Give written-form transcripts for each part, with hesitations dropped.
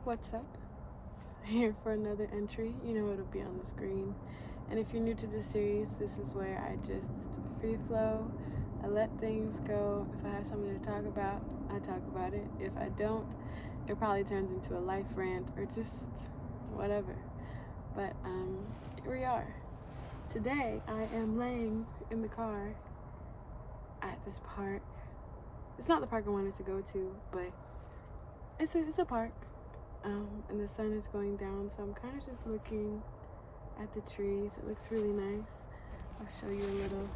What's up? Here for another entry. You know it'll be on the screen. And if you're new to this series, this is where I just free flow. I let things go. If I have something to talk about, I talk about it. If I don't, it probably turns into a life rant or just whatever. But here we are. Today I am laying in the car at this park. It's not the park I wanted to go to, but it's a park. And the sun is going down, so I'm kind of just looking at the trees. It looks really nice. I'll show you a little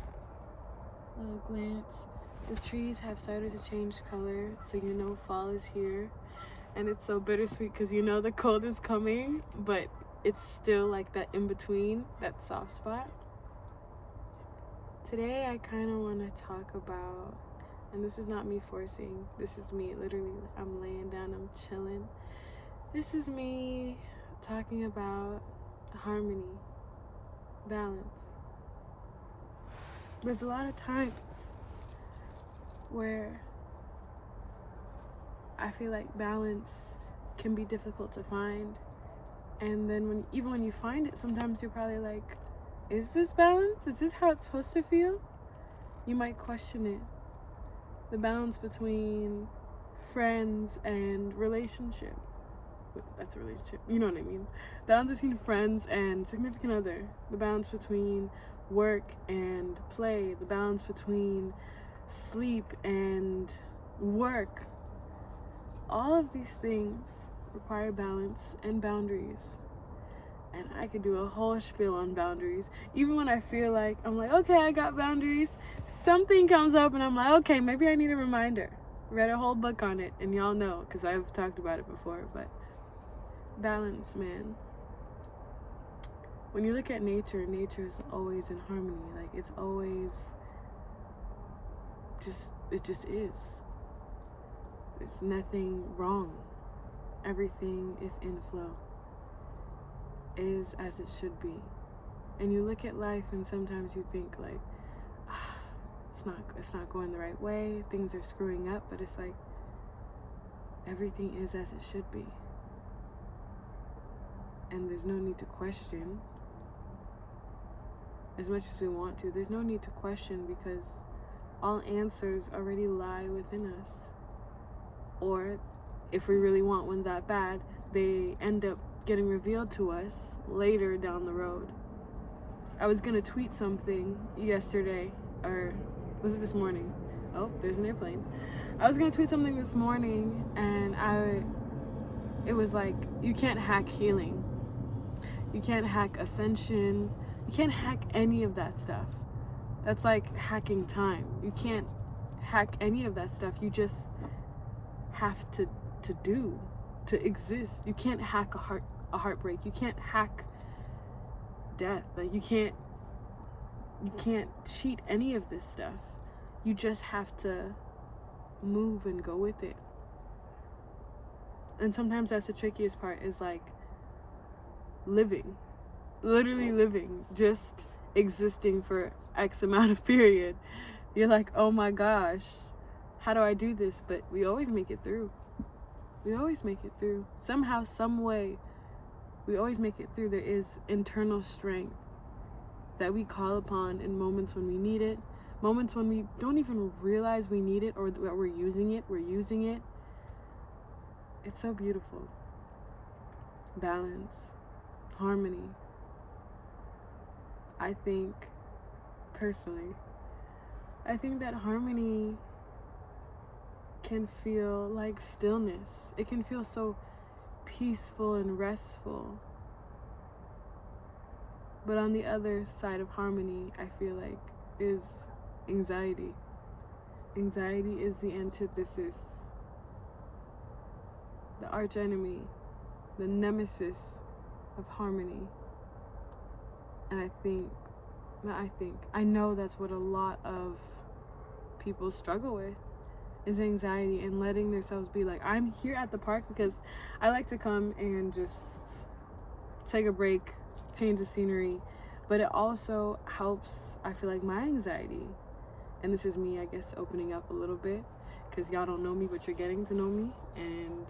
glance. The trees have started to change color, so you know fall is here. And it's so bittersweet because you know the cold is coming, but it's still like that in between, that soft spot. Today I kind of want to talk about, and this is not me forcing, this is me literally, I'm laying down, I'm chilling. This is me talking about harmony, balance. There's a lot of times where I feel like balance can be difficult to find. And then even when you find it, sometimes you're probably like, is this balance? Is this how it's supposed to feel? You might question it. The balance between friends and relationship. That's a relationship, you know what I mean. The balance between friends and significant other. The balance between work and play. The balance between sleep and work. All of these things require balance and boundaries. And I could do a whole spiel on boundaries. Even when I feel like, I'm like, okay, I got boundaries. Something comes up and I'm like, okay, maybe I need a reminder. Read a whole book on it, and y'all know, because I've talked about it before, but balance, man. When you look at nature is always in harmony. Like, it's always it just is. It's nothing wrong. Everything is in flow. Is as it should be. And you look at life and sometimes you think like, it's not going the right way, things are screwing up, but it's like everything is as it should be. And there's no need to question. As much as we want to, there's no need to question because all answers already lie within us. Or if we really want one that bad, they end up getting revealed to us later down the road. I was gonna tweet something yesterday, or was it this morning? Oh, there's an airplane. I was gonna tweet something this morning, and it was like, you can't hack healing. You can't hack ascension. You can't hack any of that stuff. That's like hacking time. You can't hack any of that stuff. You just have to exist. You can't hack a heartbreak. You can't hack death. Like you can't cheat any of this stuff. You just have to move and go with it. And sometimes that's the trickiest part, is like living, literally living, just existing for X amount of period. You're like, oh my gosh, how do I do this? But we always make it through. We always make it through. Somehow, some way, we always make it through. There is internal strength that we call upon in moments when we need it, moments when we don't even realize we need it or that we're using it. It's so beautiful. Balance, harmony. I think, personally, that harmony can feel like stillness. It can feel so peaceful and restful. But on the other side of harmony, I feel like, is anxiety. Anxiety is the antithesis, the archenemy, the nemesis of harmony. And I know that's what a lot of people struggle with, is anxiety and letting themselves be like, I'm here at the park because I like to come and just take a break, change the scenery, but it also helps, I feel like, my anxiety. And this is me, I guess, opening up a little bit, because y'all don't know me, but you're getting to know me. And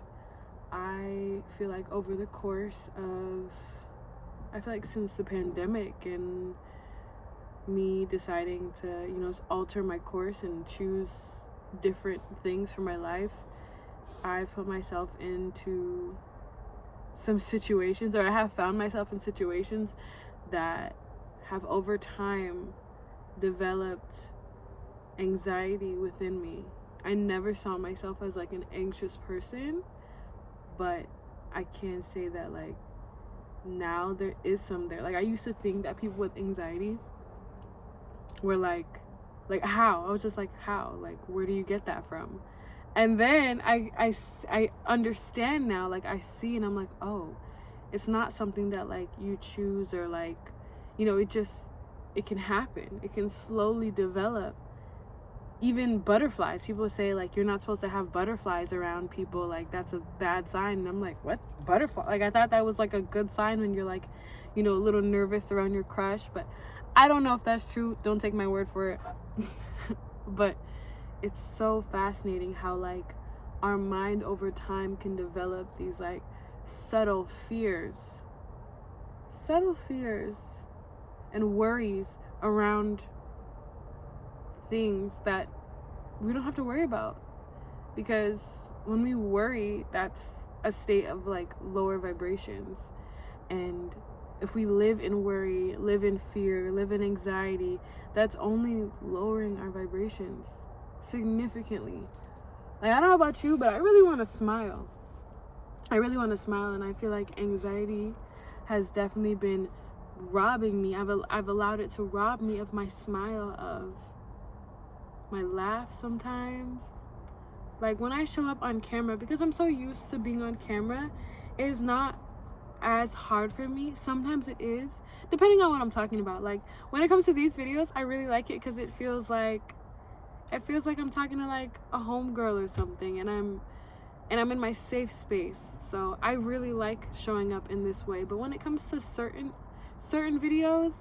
I feel like over the course of, I feel like since the pandemic and me deciding to, you know, alter my course and choose different things for my life, I've put myself into some situations, or I have found myself in situations that have over time developed anxiety within me. I never saw myself as like an anxious person, but I can say that like now there is some there. Like I used to think that people with anxiety were like how? I was just like, how? Like, where do you get that from? And then I understand now, like I see and I'm like, oh, it's not something that like you choose or like, you know, it can happen. It can slowly develop. Even butterflies, people say like you're not supposed to have butterflies around people, like that's a bad sign. And I'm like, what? Butterfly? Like I thought that was like a good sign when you're like, you know, a little nervous around your crush. But I don't know if that's true. Don't take my word for it. But it's so fascinating how like our mind over time can develop these like subtle fears and worries around things that we don't have to worry about. Because when we worry, that's a state of like lower vibrations. And if we live in worry, live in fear, live in anxiety, that's only lowering our vibrations significantly. Like I don't know about you, but I really want to smile. And I feel like anxiety has definitely been robbing me. I've allowed it to rob me of my smile, of my laugh sometimes. Like when I show up on camera, because I'm so used to being on camera, it is not as hard for me. Sometimes it is, depending on what I'm talking about. Like when it comes to these videos, I really like it because it feels like I'm talking to like a homegirl or something, and I'm in my safe space. So I really like showing up in this way. But when it comes to certain videos,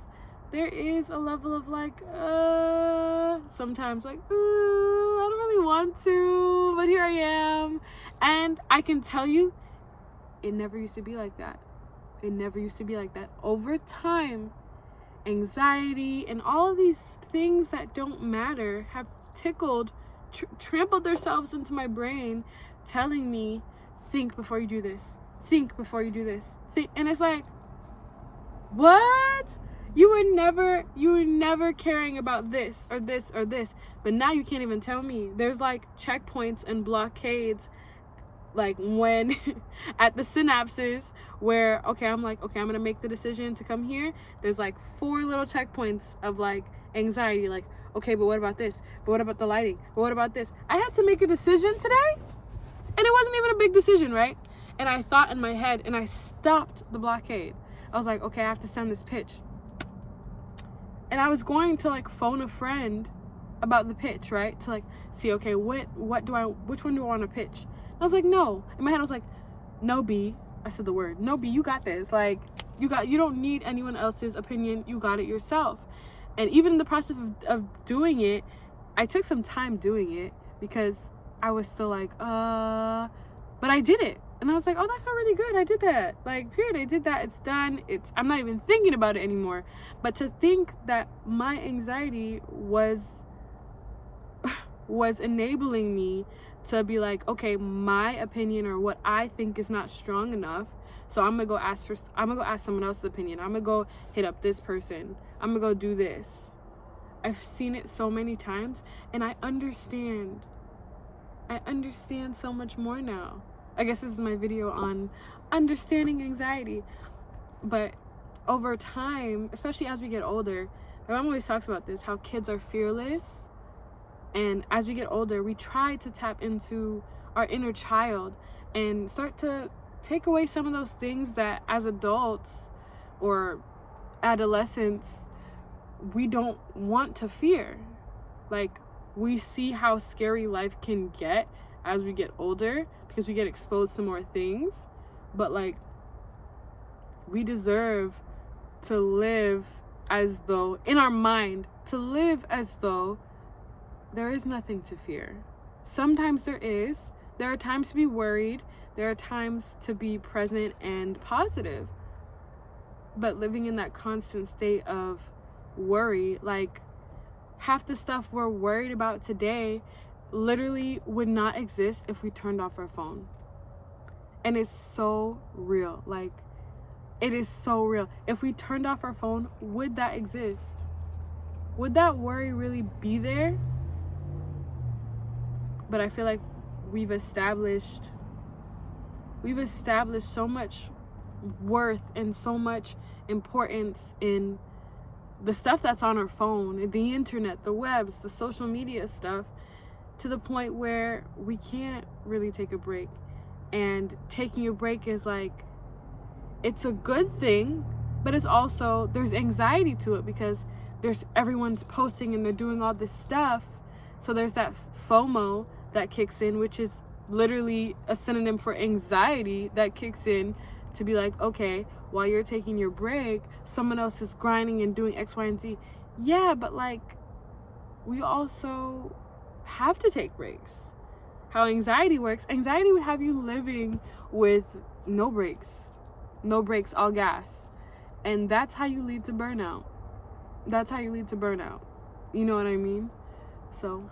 there is a level of like sometimes like I don't really want to, but here I am. And I can tell you, it never used to be like that. Over time, anxiety and all of these things that don't matter have trampled themselves into my brain, telling me, think before you do this, think. And it's like, what? You were never caring about this or this or this, but now you can't even tell me. There's like checkpoints and blockades, like when at the synapses where, okay, I'm gonna make the decision to come here. There's like 4 little checkpoints of like anxiety, like, okay, but what about this? But what about the lighting? But what about this? I had to make a decision today, and it wasn't even a big decision, right? And I thought in my head, and I stopped the blockade. I was like, okay, I have to send this pitch. And I was going to like phone a friend about the pitch, right? To like see, okay, which one do I want to pitch? And I was like, no. In my head, I was like, no, B. I said the word, no, B, you got this. Like, you don't need anyone else's opinion. You got it yourself. And even in the process of doing it, I took some time doing it because I was still like, but I did it. And I was like, oh, that felt really good. I did that. Like, period. I did that. It's done. I'm not even thinking about it anymore. But to think that my anxiety was enabling me to be like, okay, my opinion or what I think is not strong enough, so I'm gonna go ask someone else's opinion. I'm gonna go hit up this person. I'm gonna go do this. I've seen it so many times, and I understand so much more now. I guess this is my video on understanding anxiety. But over time, especially as we get older, my mom always talks about this, how kids are fearless. And as we get older, we try to tap into our inner child and start to take away some of those things that as adults or adolescents, we don't want to fear. Like, we see how scary life can get as we get older because we get exposed to more things. But like, we deserve to live as though, in our mind, to live as though there is nothing to fear. Sometimes there is. There are times to be worried. There are times to be present and positive. But living in that constant state of worry, like half the stuff we're worried about today literally would not exist if we turned off our phone. And it's so real. Like, it is so real. If we turned off our phone, would that exist? Would that worry really be there? But I feel like we've established so much worth and so much importance in the stuff that's on our phone, the internet, the webs, the social media stuff, to the point where we can't really take a break. And taking a break is like, it's a good thing, but it's also, there's anxiety to it because everyone's posting and they're doing all this stuff. So there's that FOMO that kicks in, which is literally a synonym for anxiety that kicks in to be like, okay, while you're taking your break, someone else is grinding and doing X, Y, and Z. Yeah, but like, we also have to take breaks. How anxiety works, anxiety would have you living with no breaks, all gas. And that's how you lead to burnout. You know what I mean? So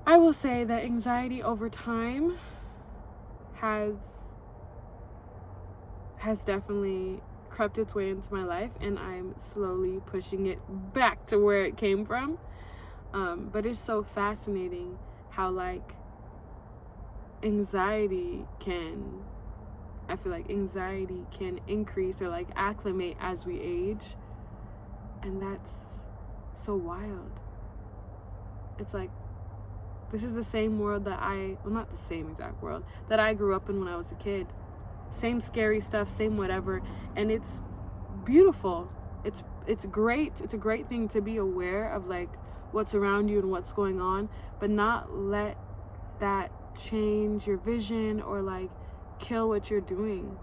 I will say that anxiety over time has definitely crept its way into my life, and I'm slowly pushing it back to where it came from. But it's so fascinating how like anxiety can increase or like acclimate as we age. And that's so wild. It's like, this is the same world not the same exact world that I grew up in when I was a kid. Same scary stuff, same whatever. And it's beautiful. It's great. It's a great thing to be aware of like what's around you and what's going on, but not let that change your vision or like kill what you're doing,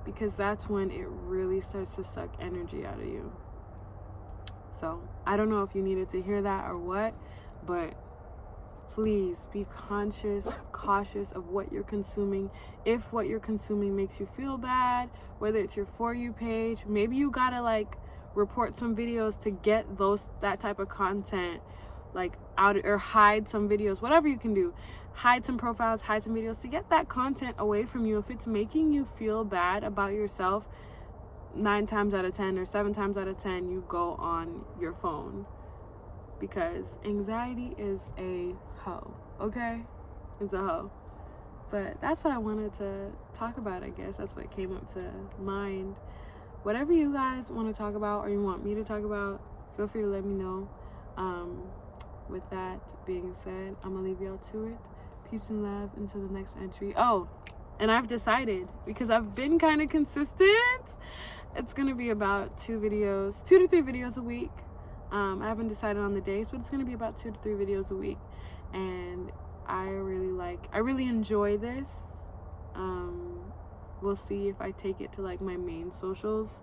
because that's when it really starts to suck energy out of you. So I don't know if you needed to hear that or what, but please be cautious of what you're consuming. If what you're consuming makes you feel bad, whether it's your For You page, maybe you gotta like report some videos to get that type of content like out, or hide some videos, whatever you can do. Hide some profiles, hide some videos to get that content away from you. If it's making you feel bad about yourself, 9 times out of 10 or 7 times out of 10, you go on your phone. Because anxiety is a hoe, okay? It's a hoe. But that's what I wanted to talk about, I guess. That's what came up to mind. Whatever you guys want to talk about or you want me to talk about, feel free to let me know. With that being said, I'm going to leave y'all to it. Peace and love until the next entry. Oh, and I've decided, because I've been kind of consistent, it's going to be about 2 to 3 videos a week. I haven't decided on the days, but it's going to be about 2 to 3 videos a week. And I really enjoy this. We'll see if I take it to like my main socials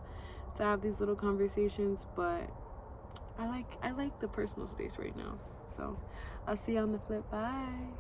to have these little conversations, but I like the personal space right now. So I'll see you on the flip. Bye.